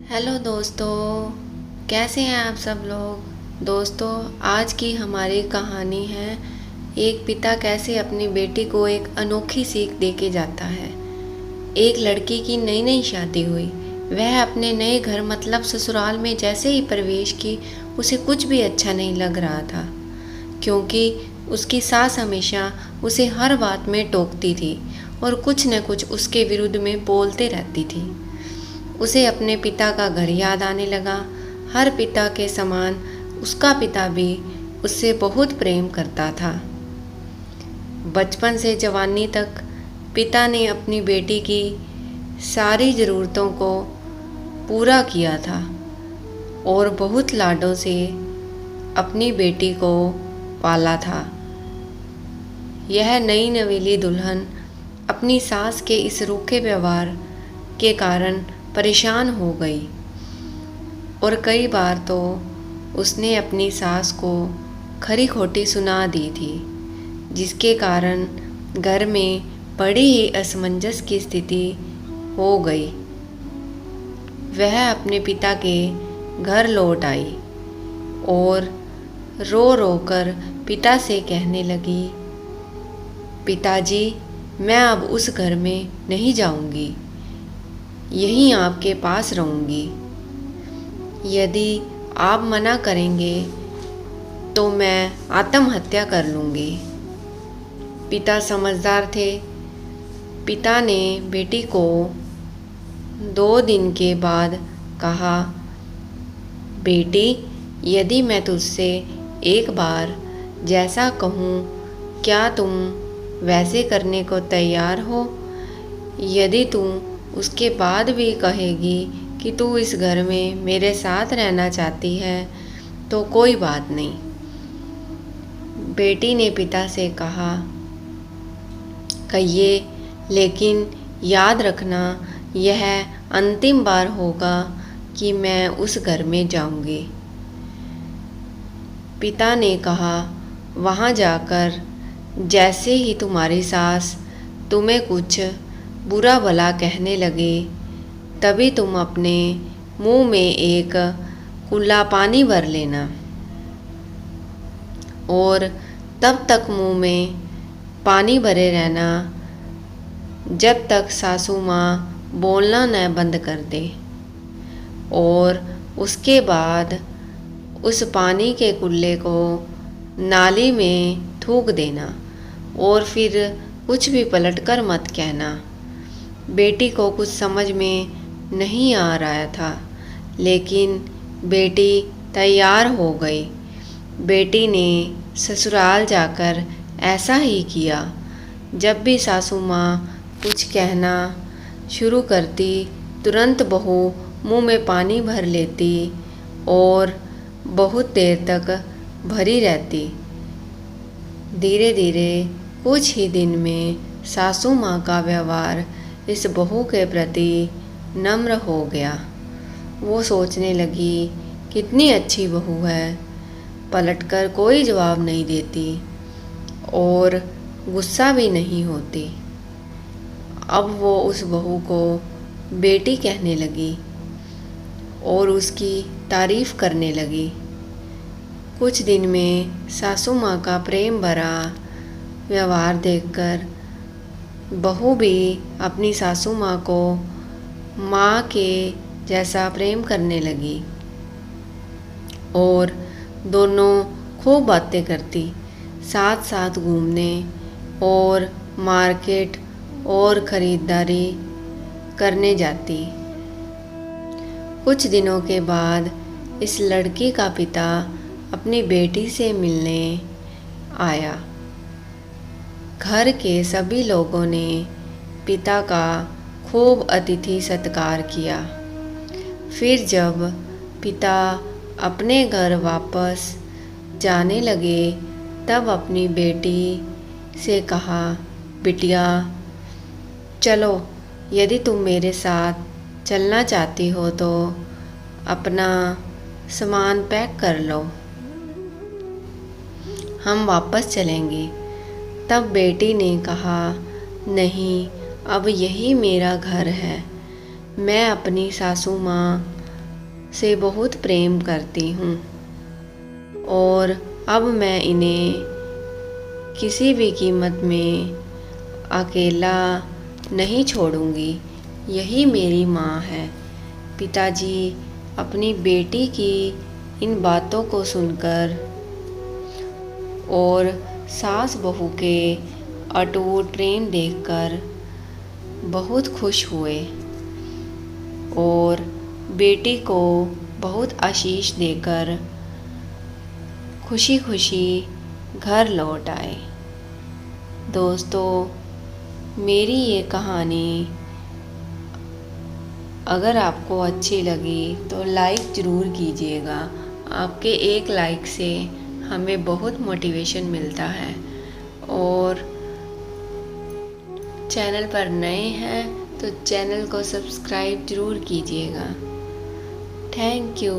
Hello दोस्तों, कैसे हैं आप सब लोग। दोस्तों, आज की हमारी कहानी है एक पिता कैसे अपनी बेटी को एक अनोखी सीख दे के जाता है। एक लड़की की नई नई शादी हुई। वह अपने नए घर मतलब ससुराल में जैसे ही प्रवेश की उसे कुछ भी अच्छा नहीं लग रहा था, क्योंकि उसकी सास हमेशा उसे हर बात में टोकती थी और कुछ न कुछ उसके विरुद्ध में बोलते रहती थी। उसे अपने पिता का घर याद आने लगा। हर पिता के समान उसका पिता भी उससे बहुत प्रेम करता था। बचपन से जवानी तक पिता ने अपनी बेटी की सारी ज़रूरतों को पूरा किया था और बहुत लाडों से अपनी बेटी को पाला था। यह नई नवेली दुल्हन अपनी सास के इस रूखे व्यवहार के कारण परेशान हो गई और कई बार तो उसने अपनी सास को खरी खोटी सुना दी थी, जिसके कारण घर में बड़ी ही असमंजस की स्थिति हो गई। वह अपने पिता के घर लौट आई और रो रो कर पिता से कहने लगी, पिताजी, मैं अब उस घर में नहीं जाऊंगी, यहीं आपके पास रहूंगी। यदि आप मना करेंगे तो मैं आत्महत्या कर लूँगी। पिता समझदार थे। पिता ने बेटी को 2 दिन के बाद कहा, बेटी, यदि मैं तुझसे एक बार जैसा कहूँ क्या तुम वैसे करने को तैयार हो? यदि तू उसके बाद भी कहेगी कि तू इस घर में मेरे साथ रहना चाहती है तो कोई बात नहीं। बेटी ने पिता से कहा, कहिए, लेकिन याद रखना यह अंतिम बार होगा कि मैं उस घर में जाऊंगी। पिता ने कहा, वहाँ जाकर जैसे ही तुम्हारी सास तुम्हें कुछ बुरा भला कहने लगे तभी तुम अपने मुंह में एक कुल्ला पानी भर लेना और तब तक मुंह में पानी भरे रहना जब तक सासू माँ बोलना न बंद कर दे, और उसके बाद उस पानी के कुल्ले को नाली में थूक देना और फिर कुछ भी पलटकर मत कहना। बेटी को कुछ समझ में नहीं आ रहा था, लेकिन बेटी तैयार हो गई। बेटी ने ससुराल जाकर ऐसा ही किया। जब भी सासू माँ कुछ कहना शुरू करती, तुरंत बहू मुंह में पानी भर लेती और बहुत देर तक भरी रहती। धीरे धीरे कुछ ही दिन में सासू माँ का व्यवहार इस बहू के प्रति नम्र हो गया। वो सोचने लगी, कितनी अच्छी बहू है, पलटकर कोई जवाब नहीं देती और गुस्सा भी नहीं होती। अब वो उस बहू को बेटी कहने लगी और उसकी तारीफ करने लगी। कुछ दिन में सासू माँ का प्रेम भरा व्यवहार देखकर बहू भी अपनी सासू माँ को माँ के जैसा प्रेम करने लगी और दोनों खूब बातें करती, साथ साथ घूमने और मार्केट और ख़रीदारी करने जाती। कुछ दिनों के बाद इस लड़की का पिता अपनी बेटी से मिलने आया। घर के सभी लोगों ने पिता का खूब अतिथि सत्कार किया। फिर जब पिता अपने घर वापस जाने लगे तब अपनी बेटी से कहा, बिटिया, चलो, यदि तुम मेरे साथ चलना चाहती हो तो अपना सामान पैक कर लो, हम वापस चलेंगे। तब बेटी ने कहा, नहीं, अब यही मेरा घर है। मैं अपनी सासू माँ से बहुत प्रेम करती हूँ और अब मैं इन्हें किसी भी कीमत में अकेला नहीं छोड़ूंगी। यही मेरी माँ है। पिताजी अपनी बेटी की इन बातों को सुनकर और सास बहू के अटूट प्रेम देखकर बहुत खुश हुए और बेटी को बहुत आशीष देकर खुशी खुशी घर लौट आए। दोस्तों, मेरी ये कहानी अगर आपको अच्छी लगी तो लाइक ज़रूर कीजिएगा। आपके एक लाइक से हमें बहुत मोटिवेशन मिलता है और चैनल पर नए हैं तो चैनल को सब्सक्राइब ज़रूर कीजिएगा। Thank you.